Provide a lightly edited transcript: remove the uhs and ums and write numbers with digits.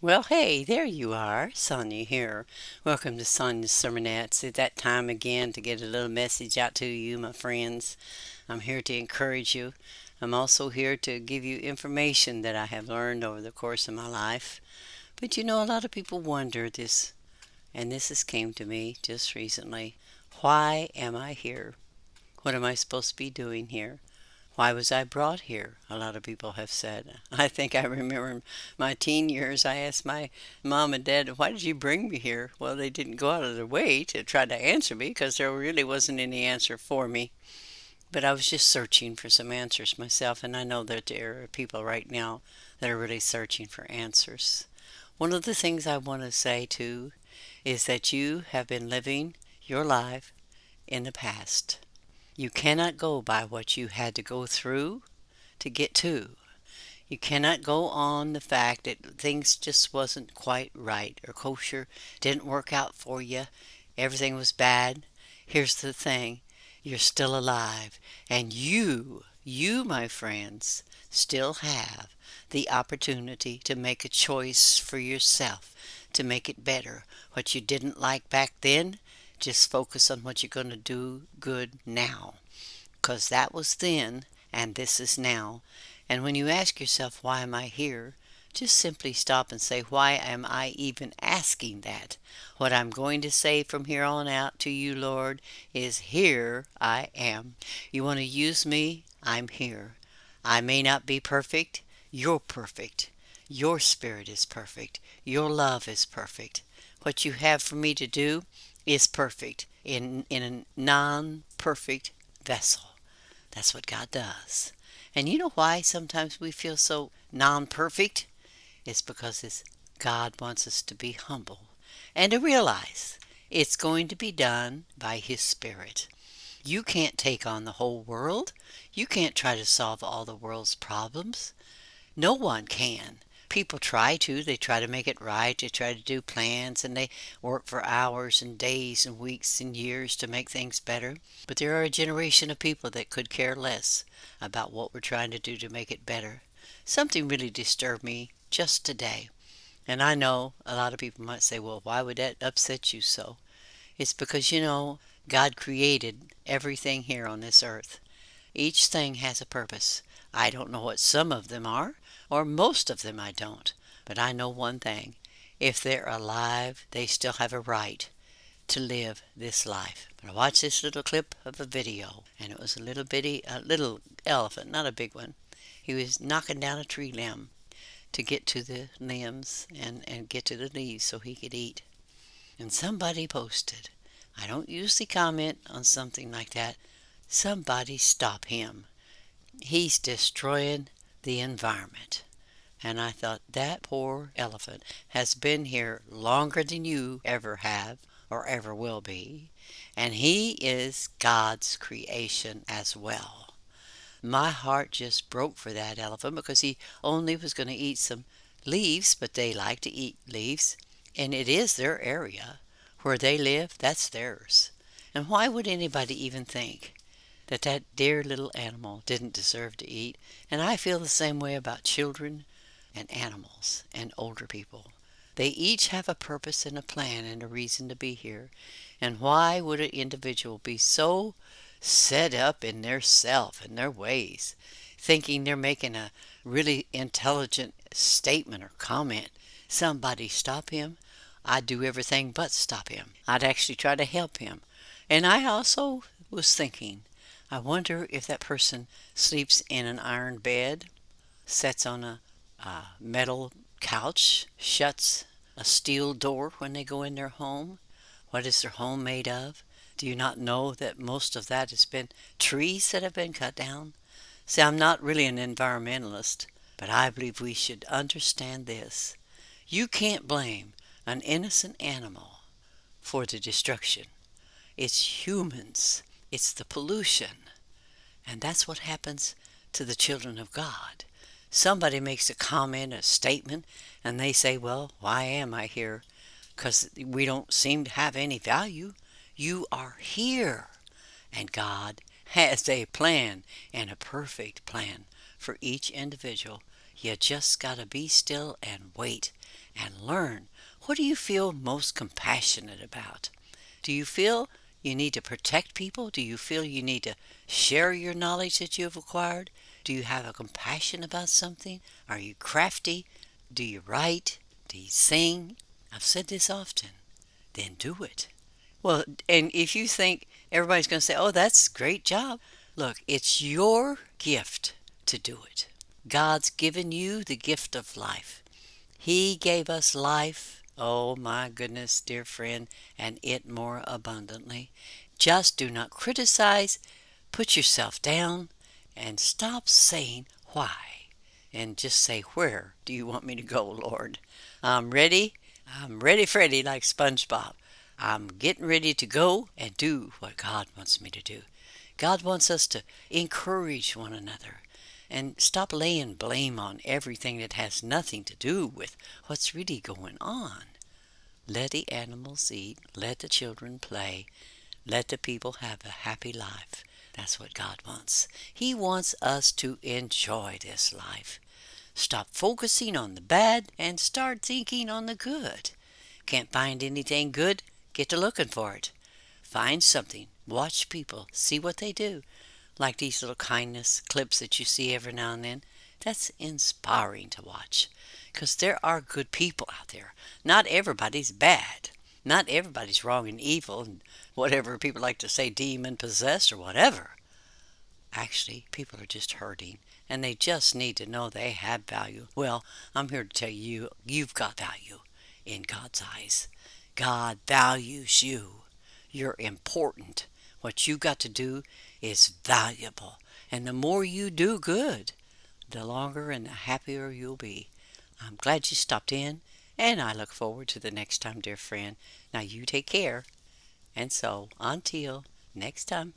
Well, hey, there you are. Sonia here. Welcome to Sonia's Sermonettes. It's that time again to get a little message out to you, my friends. I'm here to encourage you. I'm also here to give you information that I have learned over the course of my life. But a lot of people wonder this, and this has came to me just recently. Why am I here? What am I supposed to be doing here? Why was I brought here? A lot of people have said. I think I remember in my teen years, I asked my mom and dad, why did you bring me here? Well, they didn't go out of their way to try to answer me because there really wasn't any answer for me. But I was just searching for some answers myself, and I know that there are people right now that are really searching for answers. One of the things I want to say too is that you have been living your life in the past. You cannot go by what you had to go through to get to. You cannot go on the fact that things just wasn't quite right or kosher, didn't work out for you, everything was bad. Here's the thing, you're still alive, and you, my friends, still have the opportunity to make a choice for yourself, to make it better. What you didn't like back then, just focus on what you're going to do good now, because that was then and this is now. And when you ask yourself, why am I here? Just simply stop and say, why am I even asking that? What I'm going to say from here on out to you, Lord, is here I am. You want to use me? I'm here. I may not be perfect. You're perfect. Your spirit is perfect. Your love is perfect. What you have for me to do is perfect in a non perfect vessel. That's what God does. And you know why sometimes we feel so non perfect? It's because God wants us to be humble and to realize it's going to be done by His Spirit. You can't take on the whole world. You can't try to solve all the world's problems. No one can. People try to. They try to make it right. They try to do plans and they work for hours and days and weeks and years to make things better. But there are a generation of people that could care less about what we're trying to do to make it better. Something really disturbed me just today. And I know a lot of people might say, well, why would that upset you so? It's because, God created everything here on this earth. Each thing has a purpose. I don't know what some of them are, or most of them I don't. But I know one thing. If they're alive, they still have a right to live this life. But I watched this little clip of a video, and it was a little elephant, not a big one. He was knocking down a tree limb to get to the limbs and get to the leaves so he could eat. And somebody posted, I don't usually comment on something like that. Somebody stop him. He's destroying the environment. And I thought, that poor elephant has been here longer than you ever have or ever will be. And he is God's creation as well. My heart just broke for that elephant because he only was going to eat some leaves, but they like to eat leaves. And it is their area. Where they live, that's theirs. And why would anybody even think that dear little animal didn't deserve to eat? And I feel the same way about children and animals and older people. They each have a purpose and a plan and a reason to be here. And why would an individual be so set up in their self and their ways, thinking they're making a really intelligent statement or comment? Somebody stop him. I'd do everything but stop him. I'd actually try to help him. And I also was thinking, I wonder if that person sleeps in an iron bed, sits on a metal couch, shuts a steel door when they go in their home. What is their home made of? Do you not know that most of that has been trees that have been cut down? See, I'm not really an environmentalist, but I believe we should understand this. You can't blame an innocent animal for the destruction. It's humans. It's the pollution. And that's what happens to the children of God. Somebody makes a comment, a statement, and they say, well, why am I here? Because we don't seem to have any value. You are here. And God has a plan, and a perfect plan for each individual. You just got to be still and wait. and learn. What do you feel most compassionate about? Do you feel you need to protect people? Do you feel you need to share your knowledge that you have acquired? Do you have a compassion about something? Are you crafty? Do you write? Do you sing? I've said this often. Then do it. Well, and if you think everybody's going to say, oh, that's a great job, look, it's your gift to do it. God's given you the gift of life. He gave us life, oh my goodness, dear friend, and it more abundantly. Just do not criticize, put yourself down, and stop saying why. And just say, where do you want me to go, Lord? I'm ready. I'm ready, Freddy, like SpongeBob. I'm getting ready to go and do what God wants me to do. God wants us to encourage one another and stop laying blame on everything that has nothing to do with what's really going on. Let the animals eat, let the children play, let the people have a happy life. That's what God wants. He wants us to enjoy this life. Stop focusing on the bad and start thinking on the good. Can't find anything good? Get to looking for it. Find something. Watch people. See what they do. Like these little kindness clips that you see every now and then. That's inspiring to watch. Because there are good people out there. Not everybody's bad. Not everybody's wrong and evil and whatever people like to say, demon possessed or whatever. Actually, people are just hurting and they just need to know they have value. Well, I'm here to tell you, you've got value in God's eyes. God values you. You're important. What you got to do is valuable. And the more you do good, the longer and the happier you'll be. I'm glad you stopped in, and I look forward to the next time, dear friend. Now you take care. And so, until next time.